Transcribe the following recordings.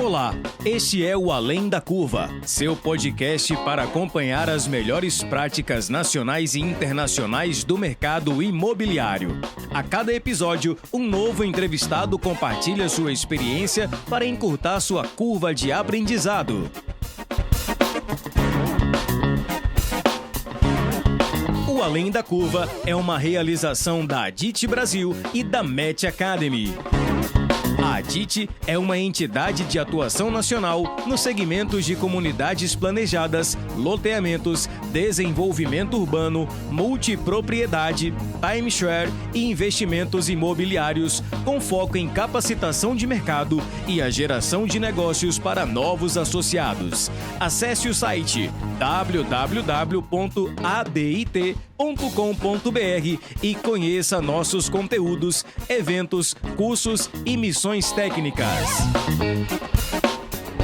Olá, este é o Além da Curva, seu podcast para acompanhar as melhores práticas nacionais e internacionais do mercado imobiliário. A cada episódio, um novo entrevistado compartilha sua experiência para encurtar sua curva de aprendizado. O Além da Curva é uma realização da Adit Brasil e da Match Academy. A Adit é uma entidade de atuação nacional nos segmentos de comunidades planejadas, loteamentos, desenvolvimento urbano, multipropriedade, timeshare e investimentos imobiliários, com foco em capacitação de mercado e a geração de negócios para novos associados. Acesse o site www.adit.com.br e conheça nossos conteúdos, eventos, cursos e missões técnicas.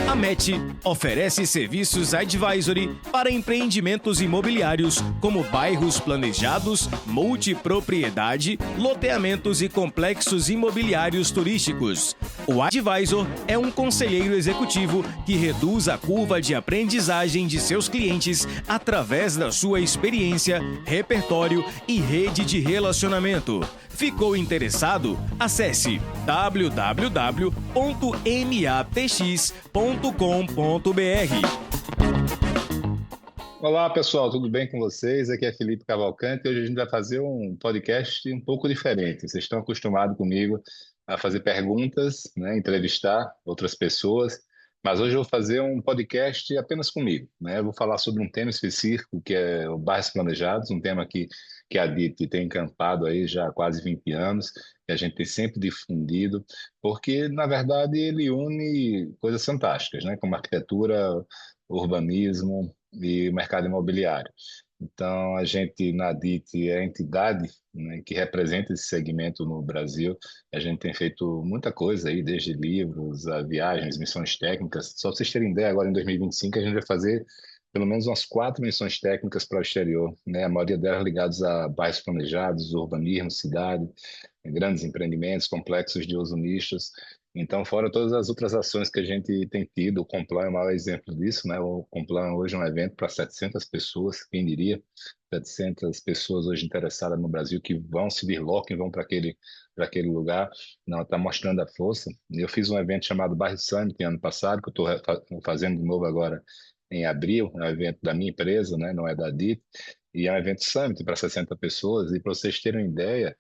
A Match oferece serviços advisory para empreendimentos imobiliários como bairros planejados, multipropriedade, loteamentos e complexos imobiliários turísticos. O advisor é um conselheiro executivo que reduz a curva de aprendizagem de seus clientes através da sua experiência, repertório e rede de relacionamento. Ficou interessado? Acesse www.matx.com.br. Olá pessoal, tudo bem com vocês? Aqui é Felipe Cavalcante e hoje a gente vai fazer um podcast um pouco diferente. Vocês estão acostumados comigo a fazer perguntas, né, entrevistar outras pessoas, mas hoje eu vou fazer um podcast apenas comigo, né? Eu vou falar sobre um tema específico que é o bairros planejados, um tema que a DIT tem encampado aí já há quase 20 anos, que a gente tem sempre difundido, porque na verdade ele une coisas fantásticas, né, como arquitetura, urbanismo e o mercado imobiliário. Então, a gente, na DIT, é a entidade, né, que representa esse segmento no Brasil. A gente tem feito muita coisa aí, desde livros, a viagens, missões técnicas. Só para vocês terem ideia, agora em 2025 a gente vai fazer pelo menos umas 4 missões técnicas para o exterior, né? A maioria delas ligadas a bairros planejados, urbanismo, cidade, grandes empreendimentos, complexos de uso mistos. Então, fora todas as outras ações que a gente tem tido, o Complan é o maior exemplo disso, né? O Complan hoje é um evento para 700 pessoas, quem diria? 700 pessoas hoje interessadas no Brasil que vão se deslocam e vão para aquele lugar. Não, está mostrando a força. Eu fiz um evento chamado Bairro Summit ano passado, que eu estou fazendo de novo agora em abril, é um evento da minha empresa, né? Não é da DIT, e é um evento Summit para 60 pessoas, e para vocês terem uma ideia,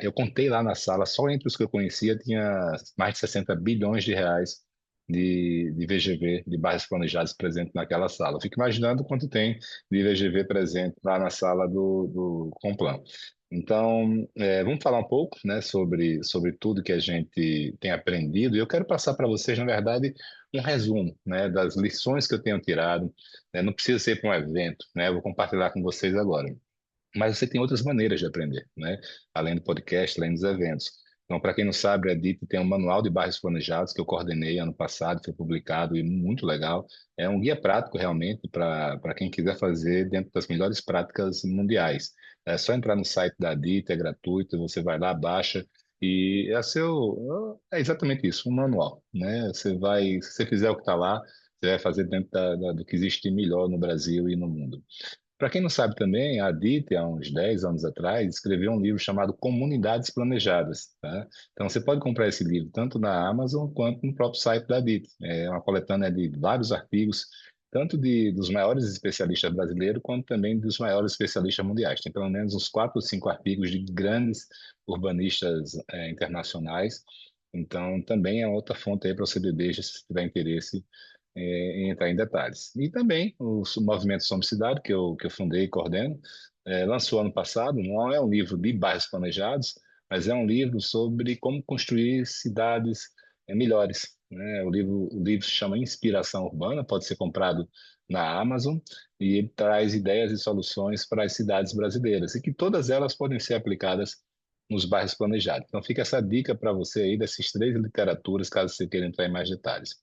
eu contei lá na sala, só entre os que eu conhecia, tinha mais de 60 bilhões de reais de VGV, de bairros planejados presente naquela sala. Eu fico imaginando quanto tem de VGV presente lá na sala do Complan. Então, vamos falar um pouco, né, sobre tudo que a gente tem aprendido. E eu quero passar para vocês, na verdade, um resumo, né, das lições que eu tenho tirado. Né, não precisa ser para um evento, né, eu vou compartilhar com vocês agora. Mas você tem outras maneiras de aprender, né? Além do podcast, além dos eventos. Então, para quem não sabe, a DIT tem um manual de bairros planejados que eu coordenei ano passado, foi publicado e muito legal. É um guia prático realmente para quem quiser fazer dentro das melhores práticas mundiais. É só entrar no site da DIT, é gratuito, você vai lá, baixa e é exatamente isso, um manual, né? Se você fizer o que está lá, você vai fazer dentro do que existe de melhor no Brasil e no mundo. Para quem não sabe também, a Adit, há uns 10 anos atrás, escreveu um livro chamado Comunidades Planejadas. Tá? Então, você pode comprar esse livro tanto na Amazon quanto no próprio site da Adit. É uma coletânea de vários artigos, tanto dos maiores especialistas brasileiros, quanto também dos maiores especialistas mundiais. Tem pelo menos uns 4 ou 5 artigos de grandes urbanistas internacionais. Então, também é outra fonte aí para você beber, se tiver interesse em entrar em detalhes. E também o Movimento Somos Cidade, que eu fundei e coordeno, lançou ano passado, não é um livro de bairros planejados, mas é um livro sobre como construir cidades melhores. Né? O livro se chama Inspiração Urbana, pode ser comprado na Amazon, e ele traz ideias e soluções para as cidades brasileiras, e que todas elas podem ser aplicadas nos bairros planejados. Então fica essa dica para você aí dessas 3 literaturas, caso você queira entrar em mais detalhes.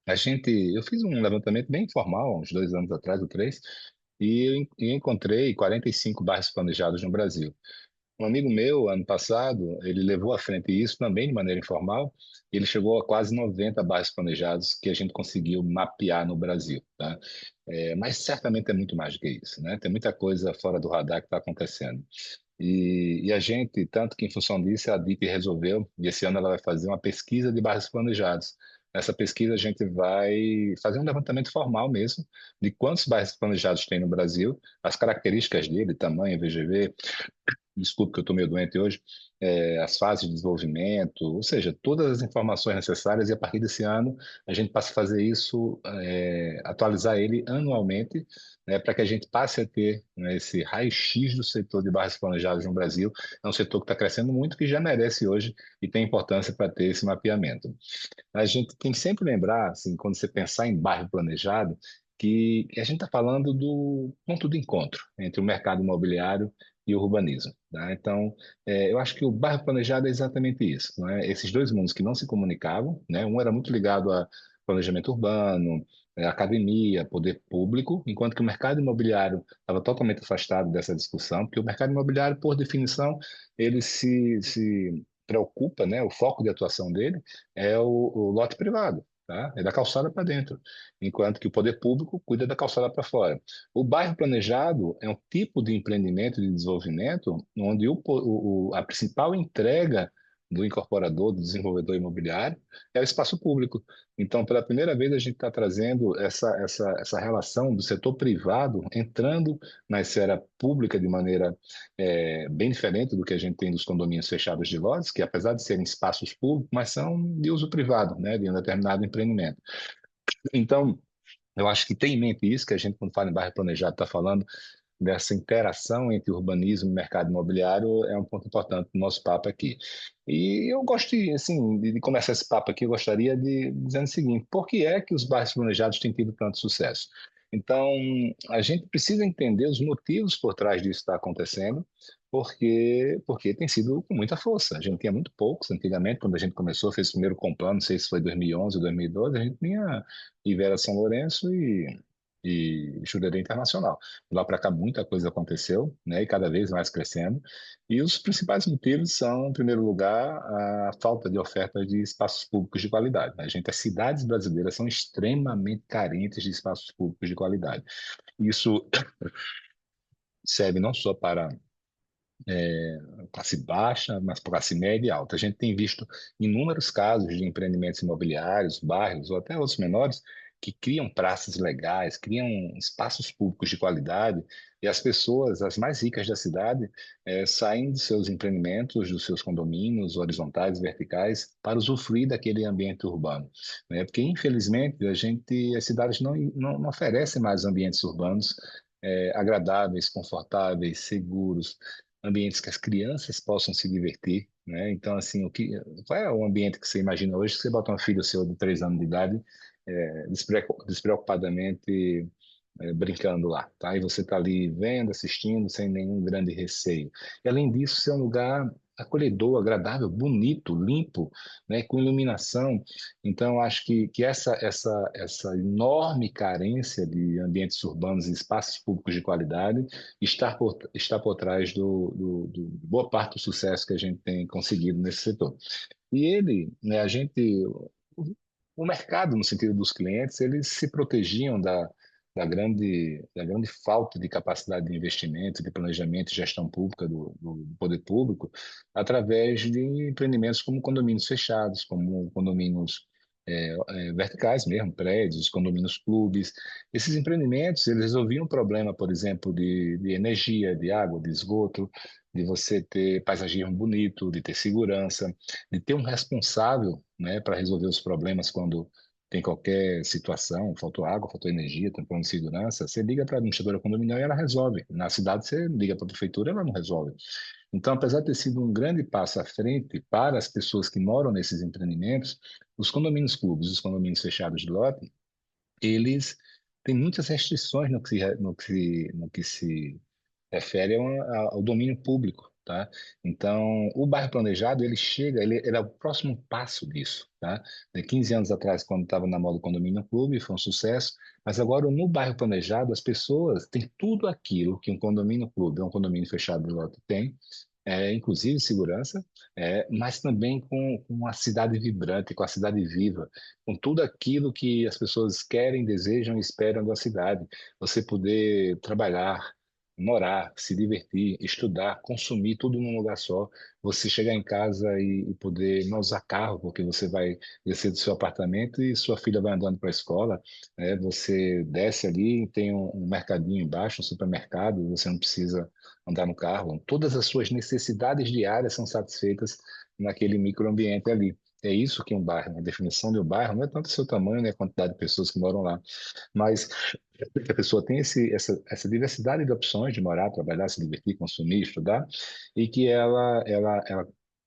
Eu fiz um levantamento bem informal, uns 2 anos atrás, ou 3, e encontrei 45 bairros planejados no Brasil. Um amigo meu, ano passado, ele levou à frente isso também de maneira informal, e ele chegou a quase 90 bairros planejados que a gente conseguiu mapear no Brasil, tá? Mas certamente é muito mais do que isso, né? Tem muita coisa fora do radar que está acontecendo. E a gente, tanto que em função disso, a DIP resolveu, e esse ano ela vai fazer uma pesquisa de bairros planejados. Nessa pesquisa, a gente vai fazer um levantamento formal mesmo de quantos bairros planejados tem no Brasil, as características dele, tamanho, VGV, desculpe que eu estou meio doente hoje, as fases de desenvolvimento, ou seja, todas as informações necessárias, e a partir desse ano a gente passa a fazer isso, atualizar ele anualmente, né, para que a gente passe a ter, né, esse raio-x do setor de bairros planejados no Brasil. É um setor que está crescendo muito, que já merece hoje e tem importância para ter esse mapeamento. A gente tem que sempre lembrar, assim, quando você pensar em bairro planejado, que a gente está falando do ponto de encontro entre o mercado imobiliário e o urbanismo, tá? Então, eu acho que o bairro planejado é exatamente isso, não é? Esses dois mundos que não se comunicavam, né? Um era muito ligado a planejamento urbano, academia, poder público, enquanto que o mercado imobiliário estava totalmente afastado dessa discussão, porque o mercado imobiliário, por definição, ele se preocupa, né? O foco de atuação dele é o lote privado. Tá? É da calçada para dentro, enquanto que o poder público cuida da calçada para fora. O bairro planejado é um tipo de empreendimento de desenvolvimento onde a principal entrega do incorporador, do desenvolvedor imobiliário, é o espaço público. Então, pela primeira vez, a gente está trazendo essa relação do setor privado entrando na esfera pública de maneira bem diferente do que a gente tem dos condomínios fechados de lojas, que apesar de serem espaços públicos, mas são de uso privado, né, de um determinado empreendimento. Então, eu acho que tem em mente isso, que a gente, quando fala em bairro planejado, está falando dessa interação entre urbanismo e mercado imobiliário, é um ponto importante do nosso papo aqui. E eu gosto assim, de começar esse papo aqui, eu gostaria de dizer o seguinte: por que é que os bairros planejados têm tido tanto sucesso? Então, a gente precisa entender os motivos por trás disso estar acontecendo, porque tem sido com muita força. A gente tinha muito poucos antigamente, quando a gente começou, fez o primeiro Complan, não sei se foi 2011 ou 2012, a gente tinha Ivera São Lourenço e Jurerê Internacional. De lá para cá, muita coisa aconteceu, né, e cada vez mais crescendo. E os principais motivos são, em primeiro lugar, a falta de oferta de espaços públicos de qualidade. As cidades brasileiras são extremamente carentes de espaços públicos de qualidade. Isso serve não só para classe baixa, mas para classe média e alta. A gente tem visto inúmeros casos de empreendimentos imobiliários, bairros ou até outros menores que criam praças legais, criam espaços públicos de qualidade e as pessoas, as mais ricas da cidade, saem de seus empreendimentos, dos seus condomínios horizontais, verticais, para usufruir daquele ambiente urbano, né? Porque infelizmente as cidades não oferecem mais ambientes urbanos agradáveis, confortáveis, seguros, ambientes que as crianças possam se divertir, né? Então, assim, qual é o ambiente que você imagina hoje que você bota um filho seu de 3 anos de idade despreocupadamente brincando lá, tá? E você está ali vendo, assistindo, sem nenhum grande receio. E, além disso, ser um lugar acolhedor, agradável, bonito, limpo, né? Com iluminação. Então, eu acho que essa enorme carência de ambientes urbanos e espaços públicos de qualidade está por trás do boa parte do sucesso que a gente tem conseguido nesse setor. E ele, né, o mercado, no sentido dos clientes, eles se protegiam da grande falta de capacidade de investimento, de planejamento e gestão pública do poder público, através de empreendimentos como condomínios fechados, como condomínios verticais mesmo, prédios, condomínios clubes. Esses empreendimentos, eles resolviam o problema, por exemplo, de energia, de água, de esgoto, de você ter paisagismo bonito, de ter segurança, de ter um responsável, né, para resolver os problemas quando tem qualquer situação, faltou água, faltou energia, tem problema de segurança, você liga para a administradora condominial e ela resolve. Na cidade, você liga para a prefeitura e ela não resolve. Então, apesar de ter sido um grande passo à frente para as pessoas que moram nesses empreendimentos, os condomínios clubes, os condomínios fechados de lote, eles têm muitas restrições no que se refere ao domínio público, tá? Então, o bairro planejado, ele é o próximo passo disso, tá? De 15 anos atrás, quando estava na moda do condomínio clube, foi um sucesso, mas agora no bairro planejado, as pessoas têm tudo aquilo que um condomínio clube, um condomínio fechado de lote tem, inclusive segurança, mas também com uma cidade vibrante, com a cidade viva, com tudo aquilo que as pessoas querem, desejam e esperam da cidade. Você poder trabalhar, morar, se divertir, estudar, consumir tudo num lugar só. Você chegar em casa e poder não usar carro, porque você vai descer do seu apartamento e sua filha vai andando para a escola. Você desce ali, tem um mercadinho embaixo, um supermercado, você não precisa andar no carro. Todas as suas necessidades diárias são satisfeitas naquele microambiente ali. É isso que é um bairro. A definição de um bairro não é tanto o seu tamanho, né, a quantidade de pessoas que moram lá, mas que a pessoa tem essa diversidade de opções de morar, trabalhar, se divertir, consumir, estudar, e que ela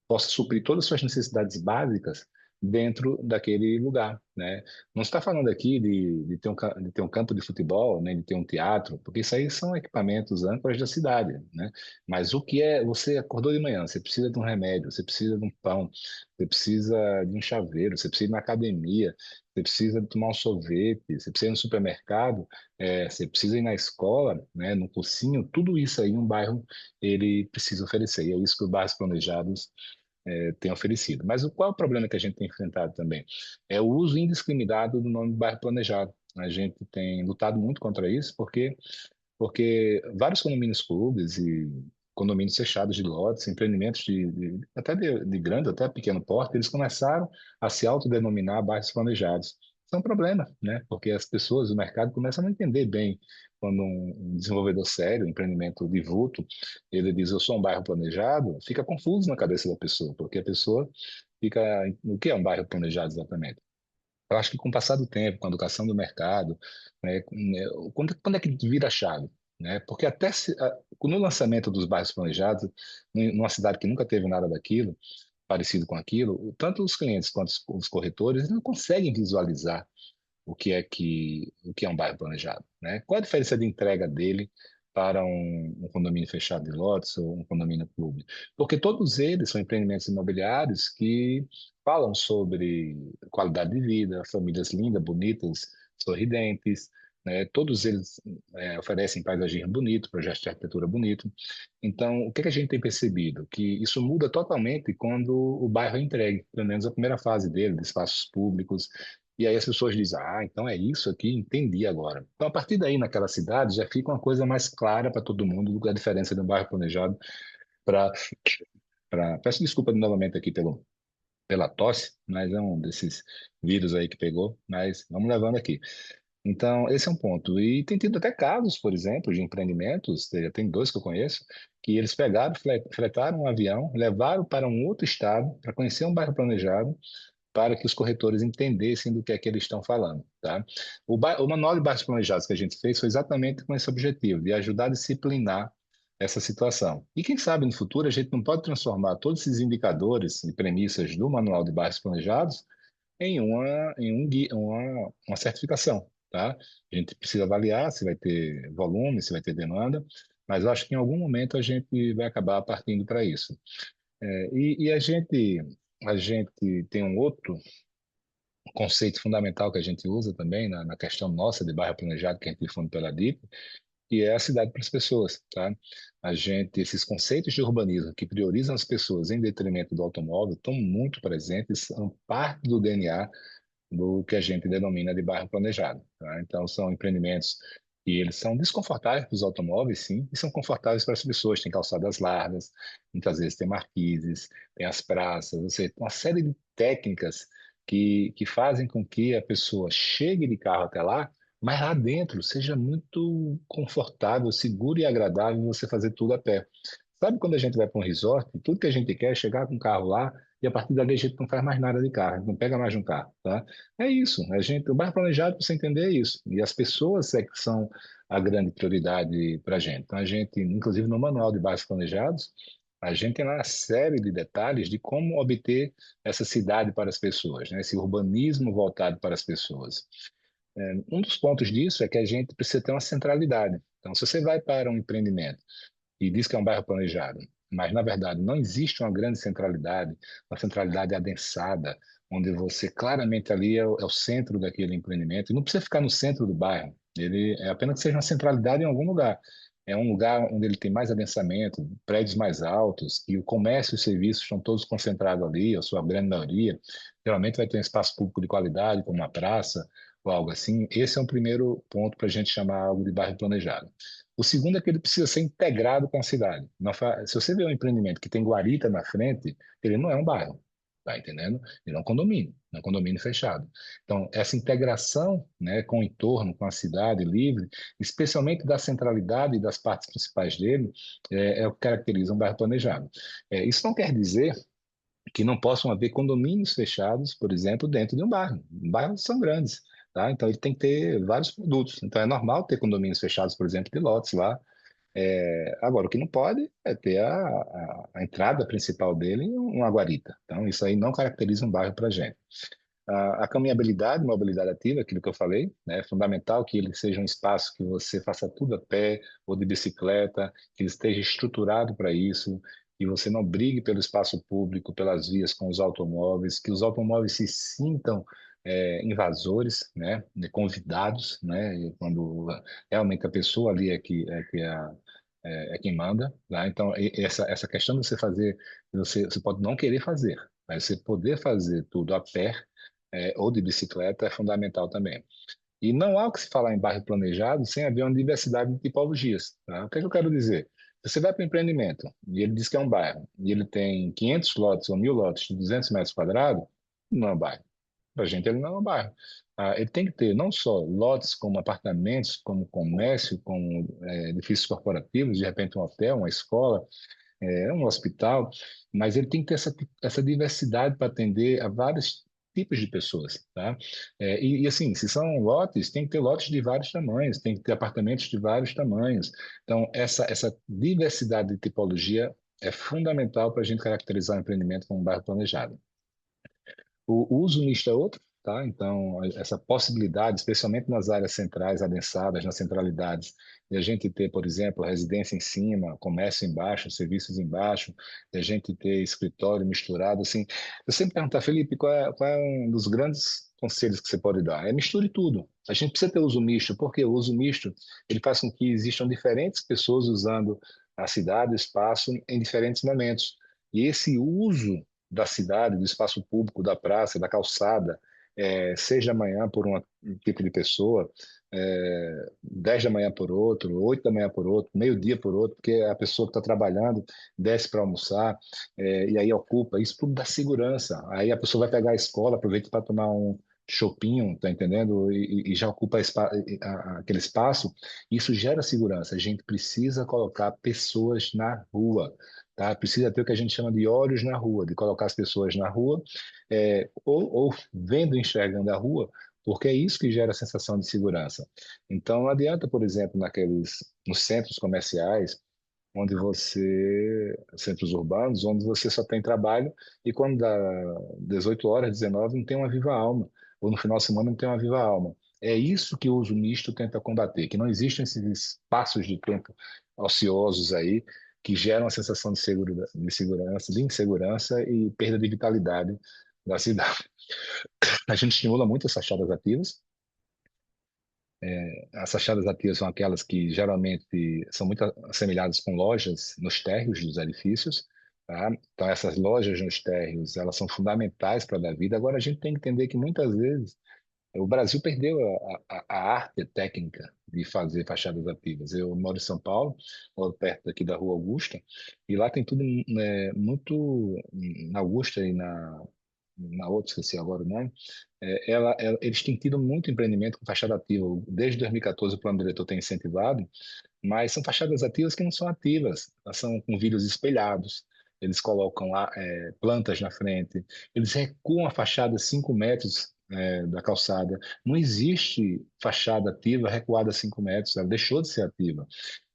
possa suprir todas as suas necessidades básicas dentro daquele lugar, né? Não está falando aqui de ter de ter um campo de futebol, né, de ter um teatro, porque isso aí são equipamentos âncoras da cidade, né? Mas o que é, você acordou de manhã, você precisa de um remédio, você precisa de um pão, você precisa de um chaveiro, você precisa ir na academia, você precisa tomar um sorvete, você precisa ir no supermercado, você precisa ir na escola, né, no cursinho, tudo isso aí um bairro ele precisa oferecer. E é isso que os bairros planejados têm oferecido. Mas qual é o problema que a gente tem enfrentado também? É o uso indiscriminado do nome bairro planejado. A gente tem lutado muito contra isso porque vários condomínios clubes e condomínios fechados de lotes, empreendimentos até de grande, até pequeno porte, eles começaram a se autodenominar bairros planejados. Isso é um problema, né? Porque as pessoas, o mercado começa a não entender bem quando um desenvolvedor sério, um empreendimento de vulto, ele diz eu sou um bairro planejado, fica confuso na cabeça da pessoa, porque a pessoa fica, o que é um bairro planejado exatamente? Eu acho que com o passar do tempo, com a educação do mercado, quando é que vira a chave? Né? Porque no lançamento dos bairros planejados, numa cidade que nunca teve nada daquilo, parecido com aquilo, tanto os clientes quanto os corretores não conseguem visualizar o que é um bairro planejado, né? Qual a diferença de entrega dele para um condomínio fechado de lotes ou um condomínio clube? Porque todos eles são empreendimentos imobiliários que falam sobre qualidade de vida, famílias lindas, bonitas, sorridentes, né? Todos eles oferecem paisagismo bonito, projetos de arquitetura bonito. Então, o que a gente tem percebido? Que isso muda totalmente quando o bairro é entregue, pelo menos a primeira fase dele, de espaços públicos, e aí as pessoas dizem, então é isso aqui, entendi agora. Então, a partir daí, naquela cidade, já fica uma coisa mais clara para todo mundo do que a diferença de um bairro planejado para... Peço desculpa novamente aqui pela tosse, mas é um desses vírus aí que pegou, mas vamos levando aqui. Então, esse é um ponto. E tem tido até casos, por exemplo, de empreendimentos, tem dois que eu conheço, que eles pegaram, fretaram um avião, levaram para um outro estado para conhecer um bairro planejado, para que os corretores entendessem do que é que eles estão falando, tá? O manual de bairros planejados que a gente fez foi exatamente com esse objetivo, de ajudar a disciplinar essa situação. E quem sabe no futuro a gente não pode transformar todos esses indicadores e premissas do manual de bairros planejados uma certificação, tá? A gente precisa avaliar se vai ter volume, se vai ter demanda, mas eu acho que em algum momento a gente vai acabar partindo para isso. E a gente tem um outro conceito fundamental que a gente usa também na questão nossa de bairro planejado que a gente difunde pela DIP, que é a cidade para as pessoas, tá? Esses conceitos de urbanismo que priorizam as pessoas em detrimento do automóvel estão muito presentes, são parte do DNA do que a gente denomina de bairro planejado, tá? Então, são empreendimentos que eles são desconfortáveis para os automóveis, sim, e são confortáveis para as pessoas. Tem calçadas largas, muitas vezes tem marquises, tem as praças, você uma série de técnicas que fazem com que a pessoa chegue de carro até lá, mas lá dentro seja muito confortável, seguro e agradável você fazer tudo a pé. Sabe quando a gente vai para um resort, tudo que a gente quer é chegar com o carro lá e a partir dali a gente não faz mais nada de carro, a gente não pega mais de um carro, tá? É isso, o bairro planejado, para você entender, é isso. E as pessoas é que são a grande prioridade para a gente. Então, a gente, inclusive no manual de bairros planejados, a gente tem lá uma série de detalhes de como obter essa cidade para as pessoas, né? Esse urbanismo voltado para as pessoas. Um dos pontos disso é que a gente precisa ter uma centralidade. Então, se você vai para um empreendimento e diz que é um bairro planejado, mas na verdade não existe uma grande centralidade, uma centralidade adensada, onde você claramente ali é o centro daquele empreendimento, e não precisa ficar no centro do bairro, ele é apenas que seja uma centralidade em algum lugar. é um lugar onde ele tem mais adensamento, prédios mais altos, e o comércio e os serviços estão todos concentrados ali, a sua grande maioria. Geralmente vai ter um espaço público de qualidade, como uma praça ou algo assim. Esse é um primeiro ponto para a gente chamar algo de bairro planejado. O segundo é que ele precisa ser integrado com a cidade. Se você vê um empreendimento que tem guarita na frente, ele não é um bairro, tá entendendo? Ele é um condomínio fechado. Então, essa integração, né, com o entorno, com a cidade livre, especialmente da centralidade e das partes principais dele, é o que caracteriza um bairro planejado. Isso não quer dizer que não possam haver condomínios fechados, por exemplo, dentro de um bairro. Bairros são grandes, tá? Então ele tem que ter vários produtos. Então é normal ter condomínios fechados, por exemplo, de lotes lá. Agora, o que não pode é ter a entrada principal dele em uma guarita. Então isso aí não caracteriza um bairro para a gente. A caminhabilidade, mobilidade ativa, aquilo que eu falei, né, é fundamental que ele seja um espaço que você faça tudo a pé ou de bicicleta, que ele esteja estruturado para isso, que você não brigue pelo espaço público, pelas vias com os automóveis, que os automóveis se sintam invasores, né, convidados, né, e quando realmente a pessoa ali é quem manda, tá? Então, essa questão de você fazer, você pode não querer fazer, mas você poder fazer tudo a pé ou de bicicleta é fundamental também. E não há o que se falar em bairro planejado sem haver uma diversidade de tipologias. Tá? O que é que eu quero dizer? Você vai para o empreendimento e ele diz que é um bairro, e ele tem 500 lotes ou 1.000 lotes de 200 metros quadrados, não é um bairro. Para a gente, ele não é um bairro. Ele tem que ter não só lotes como apartamentos, como comércio, como edifícios corporativos, de repente um hotel, uma escola, um hospital, mas ele tem que ter essa diversidade para atender a vários tipos de pessoas, tá? Assim, se são lotes, tem que ter lotes de vários tamanhos, tem que ter apartamentos de vários tamanhos. Então, essa diversidade de tipologia é fundamental para a gente caracterizar o empreendimento como um bairro planejado. O uso misto é outro, tá? Então, essa possibilidade, especialmente nas áreas centrais, adensadas, nas centralidades, de a gente ter, por exemplo, residência em cima, comércio embaixo, serviços embaixo, de a gente ter escritório misturado, assim. Eu sempre pergunto, Felipe, qual é um dos grandes conselhos que você pode dar? Misture tudo. A gente precisa ter uso misto, porque o uso misto, ele faz com que existam diferentes pessoas usando a cidade, o espaço, em diferentes momentos. E esse uso da cidade, do espaço público, da praça, da calçada, seja amanhã por um tipo de pessoa, 10 da manhã por outro, 8 da manhã por outro, meio-dia por outro, porque a pessoa que está trabalhando desce para almoçar, e aí ocupa, isso tudo dá segurança. Aí a pessoa vai pegar a escola, aproveita para tomar um chopinho, tá entendendo? E já ocupa aquele espaço, isso gera segurança. A gente precisa colocar pessoas na rua. Tá? Precisa ter o que a gente chama de olhos na rua, de colocar as pessoas na rua, ou vendo, enxergando a rua, porque é isso que gera a sensação de segurança. Então, não adianta, por exemplo, nos centros comerciais, centros urbanos, onde você só tem trabalho e quando dá 18 horas, 19, não tem uma viva alma, ou no final de semana não tem uma viva alma. É isso que o uso misto tenta combater, que não existem esses espaços de tempo ociosos aí que geram a sensação de segurança, de insegurança e perda de vitalidade da cidade. A gente estimula muito as fachadas ativas. As fachadas ativas são aquelas que geralmente são muito assemelhadas com lojas nos térreos dos edifícios, tá? Então, essas lojas nos térreos, elas são fundamentais para a vida. Agora, a gente tem que entender que muitas vezes o Brasil perdeu a arte técnica de fazer fachadas ativas. Eu moro em São Paulo, moro perto aqui da Rua Augusta, e lá tem tudo muito na Augusta e na outra, esqueci agora o nome. Eles têm tido muito empreendimento com fachada ativa. Desde 2014 o plano diretor tem incentivado, mas são fachadas ativas que não são ativas, elas são com vidros espelhados. Eles colocam lá plantas na frente, eles recuam a fachada 5 metros da calçada. Não existe fachada ativa recuada 5 metros, ela deixou de ser ativa.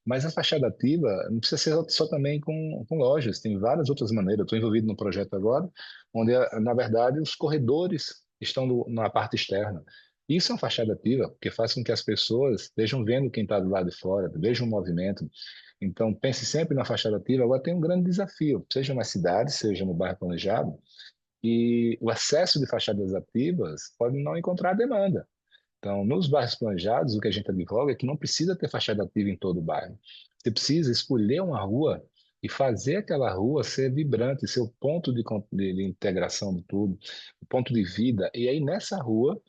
Mas a fachada ativa não precisa ser só também com lojas, tem várias outras maneiras. Eu estou envolvido num projeto agora, onde, na verdade, os corredores estão na parte externa. Isso é uma fachada ativa, porque faz com que as pessoas estejam vendo quem está do lado de fora, vejam o movimento. Então, pense sempre na fachada ativa. Agora tem um grande desafio, seja na cidade, seja no bairro planejado, e o excesso de fachadas ativas pode não encontrar demanda. Então, nos bairros planejados, o que a gente advoga é que não precisa ter fachada ativa em todo o bairro. Você precisa escolher uma rua e fazer aquela rua ser vibrante, ser o ponto de integração de tudo, o ponto de vida. E aí, nessa rua,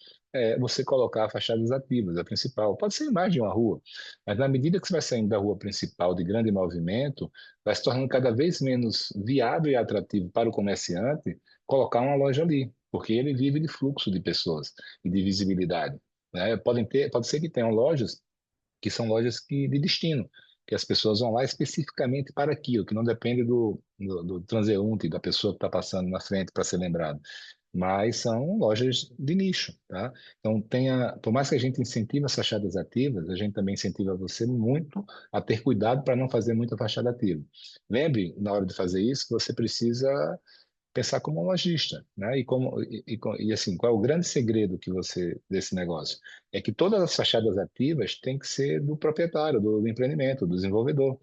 você colocar fachadas ativas, a principal. Pode ser mais de uma rua, mas na medida que você vai saindo da rua principal de grande movimento, vai se tornando cada vez menos viável e atrativo para o comerciante colocar uma loja ali, porque ele vive de fluxo de pessoas e de visibilidade, né? Pode ser que tenham lojas que são lojas de destino, que as pessoas vão lá especificamente para aquilo, que não depende do transeunte, da pessoa que está passando na frente para ser lembrado, mas são lojas de nicho, tá? Então, por mais que a gente incentive as fachadas ativas, a gente também incentiva você muito a ter cuidado para não fazer muita fachada ativa. Lembre, na hora de fazer isso, que você precisa pensar como um lojista, né? E assim, qual é o grande segredo desse negócio? É que todas as fachadas ativas têm que ser do proprietário, do empreendimento, do desenvolvedor.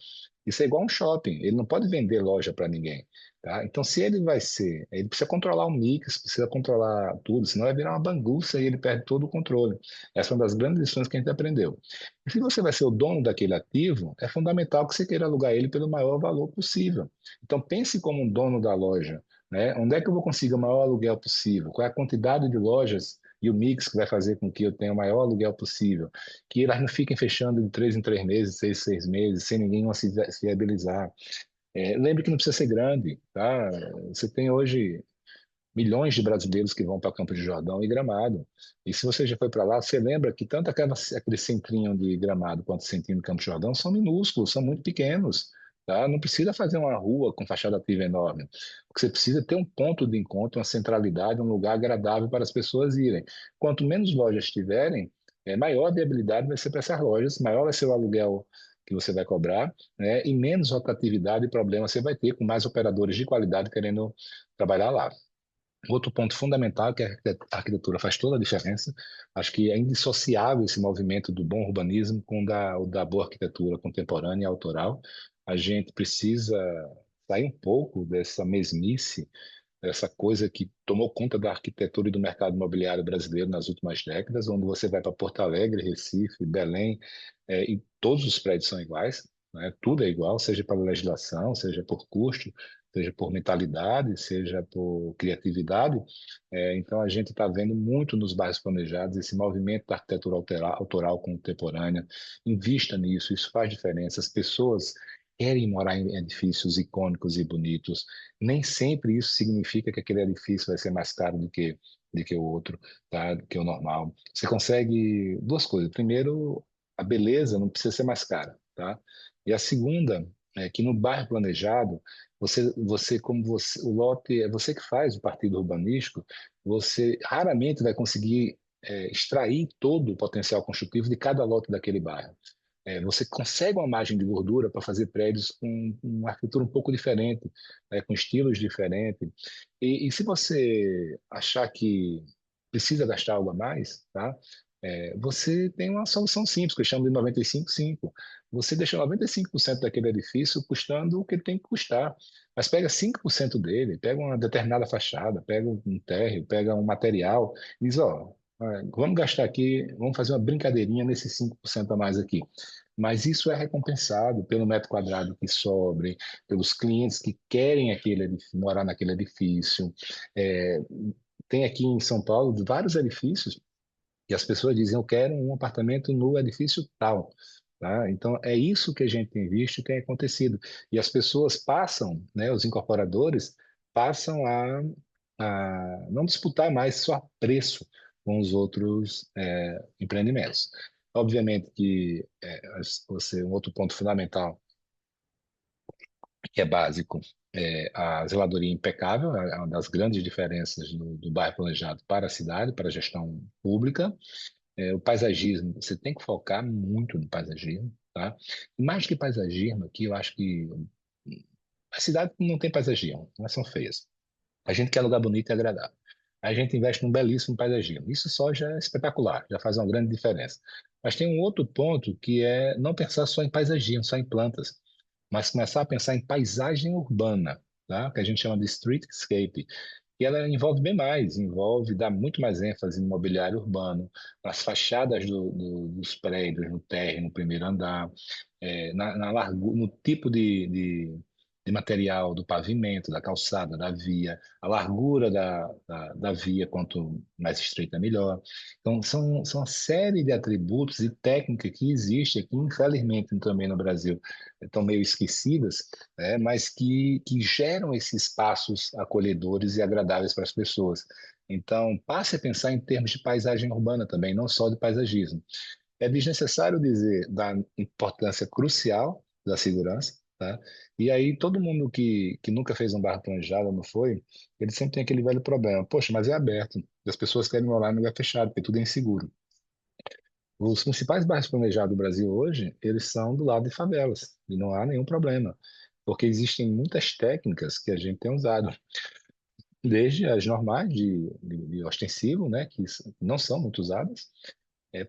Isso é igual um shopping, ele não pode vender loja para ninguém, tá? Então, se ele precisa controlar o mix, precisa controlar tudo, senão vai virar uma bagunça e ele perde todo o controle. Essa é uma das grandes lições que a gente aprendeu. E se você vai ser o dono daquele ativo, é fundamental que você queira alugar ele pelo maior valor possível. Então, pense como um dono da loja, né? Onde é que eu vou conseguir o maior aluguel possível? Qual é a quantidade de lojas e o mix que vai fazer com que eu tenha o maior aluguel possível? Que elas não fiquem fechando de 3 em 3 meses, 6 em 6 meses, sem ninguém se viabilizar. Lembre que não precisa ser grande, tá? Você tem hoje milhões de brasileiros que vão para Campos de Jordão e Gramado. E se você já foi para lá, você lembra que tanto aquele centrinho de Gramado quanto o centrinho de Campos de Jordão são minúsculos, são muito pequenos. Tá? Não precisa fazer uma rua com fachada ativa enorme. O que você precisa é ter um ponto de encontro, uma centralidade, um lugar agradável para as pessoas irem. Quanto menos lojas tiverem, maior a viabilidade vai ser para essas lojas, maior vai ser o aluguel que você vai cobrar, né? E menos rotatividade e problema você vai ter com mais operadores de qualidade querendo trabalhar lá. Outro ponto fundamental é que a arquitetura faz toda a diferença. Acho que é indissociável esse movimento do bom urbanismo com o da boa arquitetura contemporânea e autoral. A gente precisa sair um pouco dessa mesmice, dessa coisa que tomou conta da arquitetura e do mercado imobiliário brasileiro nas últimas décadas, onde você vai para Porto Alegre, Recife, Belém, e todos os prédios são iguais, né? Tudo é igual, seja pela legislação, seja por custo, seja por mentalidade, seja por criatividade. Então, a gente está vendo muito nos bairros planejados esse movimento da arquitetura autoral contemporânea. Invista nisso, isso faz diferença. As pessoas querem morar em edifícios icônicos e bonitos. Nem sempre isso significa que aquele edifício vai ser mais caro do que o outro, tá? Do que o normal. Você consegue duas coisas. Primeiro, a beleza não precisa ser mais cara, tá? E a segunda é que no bairro planejado, o lote, é você que faz o partido urbanístico, você raramente vai conseguir extrair todo o potencial construtivo de cada lote daquele bairro. Você consegue uma margem de gordura para fazer prédios com uma arquitetura um pouco diferente, com estilos diferentes. E se você achar que precisa gastar algo a mais, tá? Você tem uma solução simples, que eu chamo de 95/5. Você deixa 95% daquele edifício custando o que ele tem que custar, mas pega 5% dele, pega uma determinada fachada, pega um térreo, pega um material, e diz, ó, vamos gastar aqui, vamos fazer uma brincadeirinha nesses 5% a mais aqui. Mas isso é recompensado pelo metro quadrado que sobre, pelos clientes que querem morar naquele edifício. É, Tem aqui em São Paulo vários edifícios e as pessoas dizem, eu quero um apartamento no edifício tal. Tá? Então, é isso que a gente tem visto e tem acontecido. E as pessoas passam, né, os incorporadores, passam a não disputar mais só preço com os outros empreendimentos. Obviamente que um outro ponto fundamental, que é básico, a zeladoria impecável, é uma das grandes diferenças do bairro planejado para a cidade, para a gestão pública. O paisagismo, você tem que focar muito no paisagismo, tá? E mais que paisagismo, aqui eu acho que a cidade não tem paisagismo, elas são feias. A gente quer lugar bonito e agradável. A gente investe num belíssimo paisagismo. Isso só já é espetacular, já faz uma grande diferença. Mas tem um outro ponto que é não pensar só em paisagismo, só em plantas, mas começar a pensar em paisagem urbana, tá? Que a gente chama de streetscape. E ela envolve bem mais, envolve dar muito mais ênfase no mobiliário urbano, nas fachadas dos prédios, no térreo, no primeiro andar, no tipo de material do pavimento, da calçada, da via, a largura da via, quanto mais estreita, melhor. Então, são uma série de atributos e técnicas que existem aqui, infelizmente, também no Brasil, estão meio esquecidas, mas que geram esses espaços acolhedores e agradáveis para as pessoas. Então, passe a pensar em termos de paisagem urbana também, não só de paisagismo. É desnecessário dizer da importância crucial da segurança, tá? E aí todo mundo que nunca fez um bairro planejado, não foi, ele sempre tem aquele velho problema. Poxa, mas é aberto. As pessoas querem morar em lugar fechado, porque tudo é inseguro. Os principais bairros planejados do Brasil hoje, eles são do lado de favelas, e não há nenhum problema, porque existem muitas técnicas que a gente tem usado, desde as normais de ostensivo, né, não são muito usadas.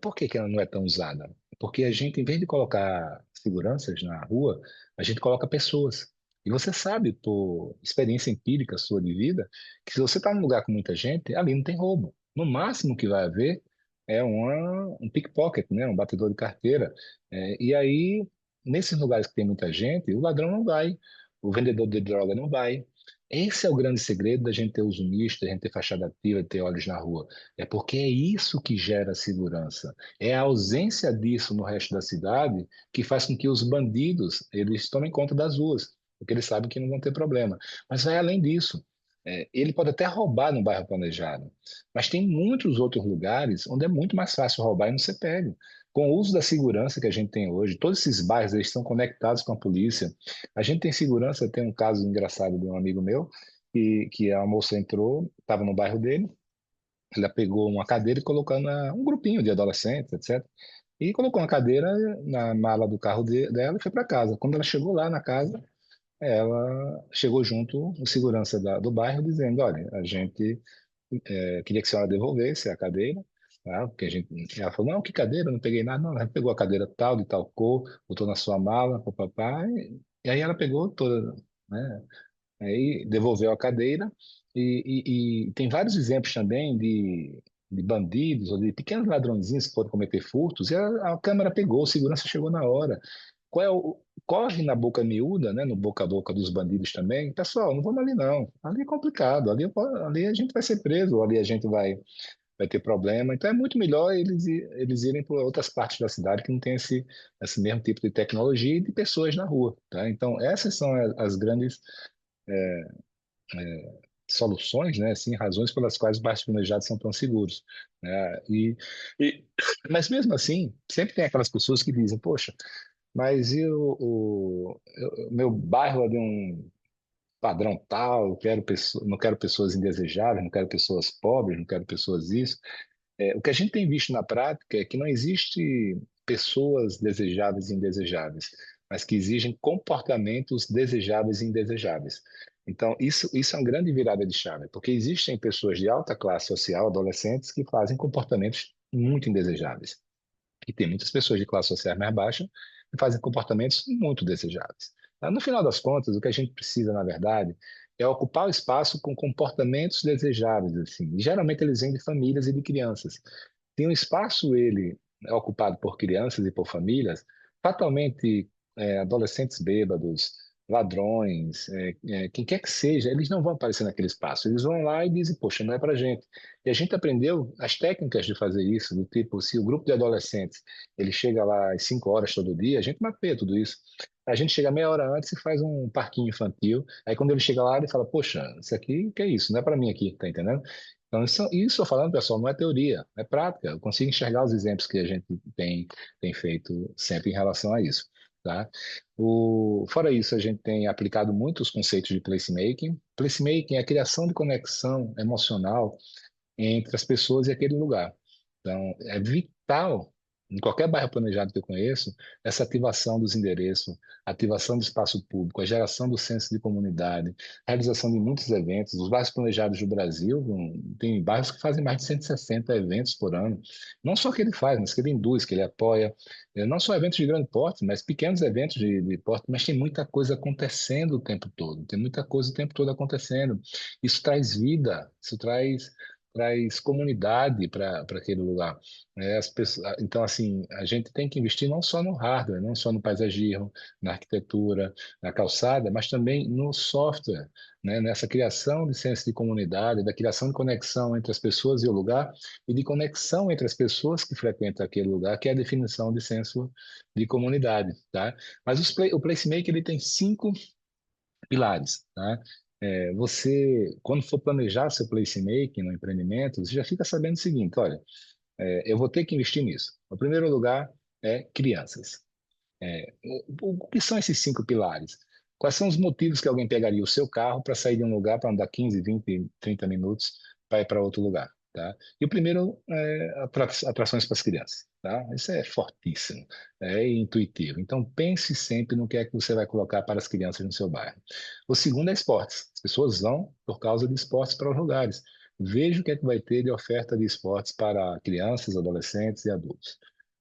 Por que que ela não é tão usada? Porque a gente, em vez de colocar seguranças na rua, a gente coloca pessoas. E você sabe, por experiência empírica sua de vida, que se você está num lugar com muita gente, ali não tem roubo. No máximo que vai haver é um pickpocket, né? Um batedor de carteira. E aí, nesses lugares que tem muita gente, o ladrão não vai, o vendedor de droga não vai. Esse é o grande segredo da gente ter uso misto, da gente ter fachada ativa, de ter olhos na rua. É porque é isso que gera segurança. É a ausência disso no resto da cidade que faz com que os bandidos eles tomem conta das ruas, porque eles sabem que não vão ter problema. Mas vai além disso. Ele pode até roubar no bairro planejado, mas tem muitos outros lugares onde é muito mais fácil roubar e não ser pego. Com o uso da segurança que a gente tem hoje, todos esses bairros eles estão conectados com a polícia. A gente tem segurança, tem um caso engraçado de um amigo meu, que a moça entrou, estava no bairro dele, ela pegou uma cadeira e colocou um grupinho de adolescentes, etc. E colocou uma cadeira na mala do carro dela e foi para casa. Quando ela chegou lá na casa, ela chegou junto o segurança do bairro dizendo, olha, a gente queria que a senhora devolvesse a cadeira, tá? Porque ela falou, não, que cadeira? Eu não peguei nada. Não, ela pegou a cadeira tal, de tal cor, botou na sua mala, papapá, e aí ela pegou toda, né? Aí devolveu a cadeira e tem vários exemplos também de bandidos ou de pequenos ladrõezinhos que foram cometer furtos e a câmera pegou, o segurança chegou na hora. Corre na boca miúda, né, no boca a boca dos bandidos também. Pessoal, não vamos ali não. Ali é complicado. Ali a gente vai ser preso, ou ali a gente vai ter problema. Então é muito melhor eles irem para outras partes da cidade que não tem esse mesmo tipo de tecnologia e de pessoas na rua, tá? Então essas são as grandes soluções, né, assim, razões pelas quais os bairros planejados são tão seguros, né? E- mas mesmo assim, sempre tem aquelas pessoas que dizem, poxa, mas o meu bairro é de um padrão tal, não quero pessoas indesejáveis, não quero pessoas pobres, não quero pessoas isso. O que a gente tem visto na prática é que não existe pessoas desejáveis e indesejáveis, mas que exigem comportamentos desejáveis e indesejáveis. Então, isso é uma grande virada de chave, porque existem pessoas de alta classe social, adolescentes, que fazem comportamentos muito indesejáveis. E tem muitas pessoas de classe social mais baixa que fazem comportamentos muito desejáveis. No final das contas, o que a gente precisa, na verdade, é ocupar o espaço com comportamentos desejáveis, assim. E geralmente eles vêm de famílias e de crianças. Se um espaço ele é ocupado por crianças e por famílias, fatalmente adolescentes bêbados, ladrões, quem quer que seja, eles não vão aparecer naquele espaço. Eles vão lá e dizem, poxa, não é para gente. E a gente aprendeu as técnicas de fazer isso, do tipo, se o grupo de adolescentes ele chega lá às 5 horas todo dia, a gente mapeia tudo isso. A gente chega meia hora antes e faz um parquinho infantil. Aí quando ele chega lá, ele fala, poxa, isso aqui, que é isso? Não é para mim aqui, tá entendendo? Então, isso falando, pessoal, não é teoria, é prática. Eu consigo enxergar os exemplos que a gente tem feito sempre em relação a isso, tá? Fora isso, a gente tem aplicado muitos conceitos de placemaking. Placemaking é a criação de conexão emocional entre as pessoas e aquele lugar. Então, é vital em qualquer bairro planejado que eu conheço, essa ativação dos endereços, ativação do espaço público, a geração do senso de comunidade, a realização de muitos eventos. Os bairros planejados do Brasil, tem bairros que fazem mais de 160 eventos por ano. Não só que ele faz, mas que ele induz, que ele apoia. Não só eventos de grande porte, mas pequenos eventos de porte, mas tem muita coisa acontecendo o tempo todo. Tem muita coisa o tempo todo acontecendo. Isso traz vida, isso traz comunidade para aquele lugar. Então, assim, a gente tem que investir não só no hardware, não só no paisagismo, na arquitetura, na calçada, mas também no software, né? Nessa criação de senso de comunidade, da criação de conexão entre as pessoas e o lugar, e de conexão entre as pessoas que frequentam aquele lugar, que é a definição de senso de comunidade, tá? Mas o placemaker ele tem 5 pilares, tá? Você, quando for planejar seu placemaking no empreendimento, você já fica sabendo o seguinte, olha, eu vou ter que investir nisso. O primeiro lugar é crianças. O que são esses 5 pilares? Quais são os motivos que alguém pegaria o seu carro para sair de um lugar para andar 15, 20, 30 minutos para ir para outro lugar? Tá? E o primeiro é atrações para as crianças. Tá? Isso é fortíssimo, é intuitivo. Então, pense sempre no que é que você vai colocar para as crianças no seu bairro. O segundo é esportes. As pessoas vão por causa de esportes para os lugares. Veja o que é que vai ter de oferta de esportes para crianças, adolescentes e adultos.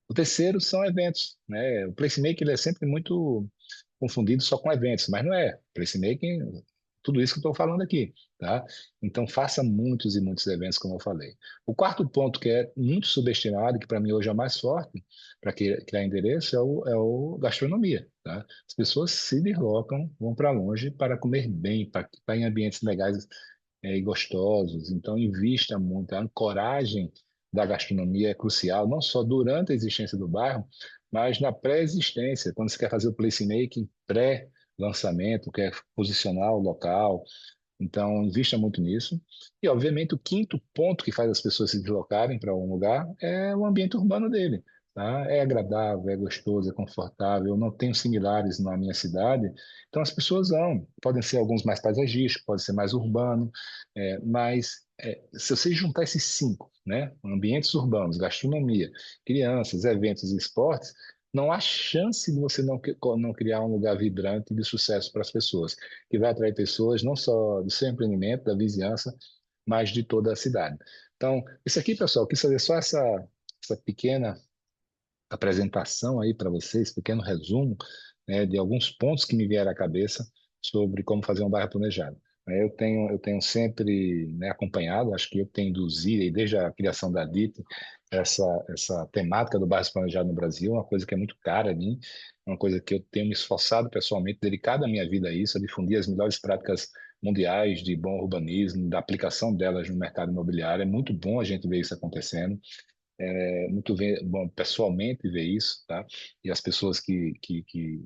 O terceiro são eventos, né? O placemaking ele é sempre muito confundido só com eventos, mas não é. Placemaking, tudo isso que eu estou falando aqui, tá? Então faça muitos e muitos eventos, como eu falei. O quarto ponto que é muito subestimado, que para mim hoje é o mais forte para criar endereço, é o gastronomia, tá? As pessoas se deslocam, vão para longe para comer bem, para estar em ambientes legais e gostosos. Então, invista muito. A ancoragem da gastronomia é crucial, não só durante a existência do bairro, mas na pré-existência, quando você quer fazer o placemaking pré-lançamento, quer posicionar o local. Então, invista muito nisso. E, obviamente, o quinto ponto que faz as pessoas se deslocarem para um lugar é o ambiente urbano dele. Tá? É agradável, é gostoso, é confortável. Eu não tenho similares na minha cidade, então as pessoas vão. Podem ser alguns mais paisagísticos, pode ser mais urbano, mas se você juntar esses 5, né? Ambientes urbanos, gastronomia, crianças, eventos e esportes, não há chance de você não criar um lugar vibrante de sucesso para as pessoas, que vai atrair pessoas não só do seu empreendimento, da vizinhança, mas de toda a cidade. Então, isso aqui, pessoal, quis fazer só essa pequena apresentação aí para vocês, pequeno resumo, né, de alguns pontos que me vieram à cabeça sobre como fazer um bairro planejado. Eu tenho sempre, né, acompanhado, acho que eu tenho induzido, aí desde a criação da DIT, essa temática do bairro planejado no Brasil, uma coisa que é muito cara a mim, uma coisa que eu tenho me esforçado pessoalmente, dedicado a minha vida a isso, a difundir as melhores práticas mundiais de bom urbanismo, da aplicação delas no mercado imobiliário. É muito bom a gente ver isso acontecendo. Muito bom pessoalmente ver isso, tá? E as pessoas que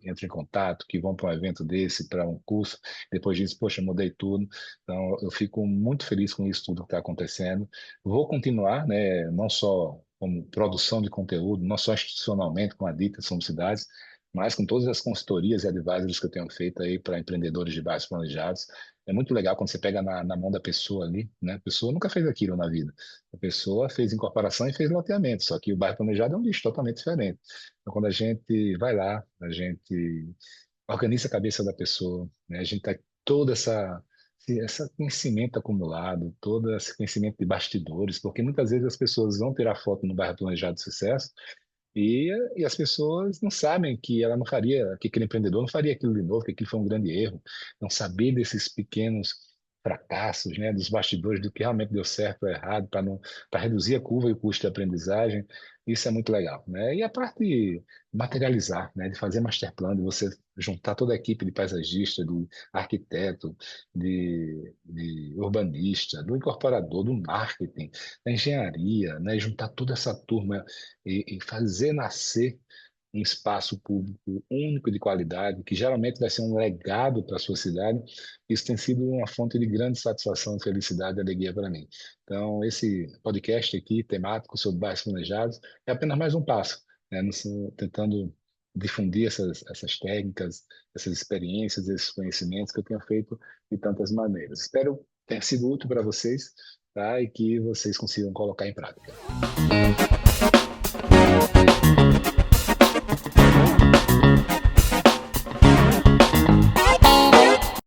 entram em contato, que vão para um evento desse, para um curso, depois disso, poxa, mudei tudo. Então, eu fico muito feliz com isso tudo que está acontecendo. Vou continuar, né? Não só como produção de conteúdo, não só institucionalmente com a Dita Somos Cidades, mas com todas as consultorias e advisors que eu tenho feito aí para empreendedores de bairros planejados. É muito legal quando você pega na mão da pessoa ali, né? A pessoa nunca fez aquilo na vida. A pessoa fez incorporação e fez loteamento, só que o bairro planejado é um bicho totalmente diferente. Então, quando a gente vai lá, a gente organiza a cabeça da pessoa, né? A gente tem toda esse conhecimento acumulado, todo esse conhecimento de bastidores, porque muitas vezes as pessoas vão tirar foto no bairro planejado de sucesso e as pessoas não sabem que ela não faria, que aquele empreendedor não faria aquilo de novo, que aquilo foi um grande erro. Não saber desses pequenos fracassos, né, dos bastidores do que realmente deu certo ou errado, para reduzir a curva e o custo de aprendizagem, isso é muito legal, né? E a parte de materializar, né, de fazer master plan, de você juntar toda a equipe de paisagista, de arquiteto, de urbanista, do incorporador, do marketing, da engenharia, né, juntar toda essa turma e fazer nascer um espaço público único de qualidade, que geralmente vai ser um legado para a sua cidade. Isso tem sido uma fonte de grande satisfação, felicidade e alegria para mim. Então, esse podcast aqui, temático sobre bairros planejados, é apenas mais um passo, né, tentando difundir essas técnicas, essas experiências, esses conhecimentos que eu tenho feito de tantas maneiras. Espero ter sido útil para vocês, tá? E que vocês consigam colocar em prática.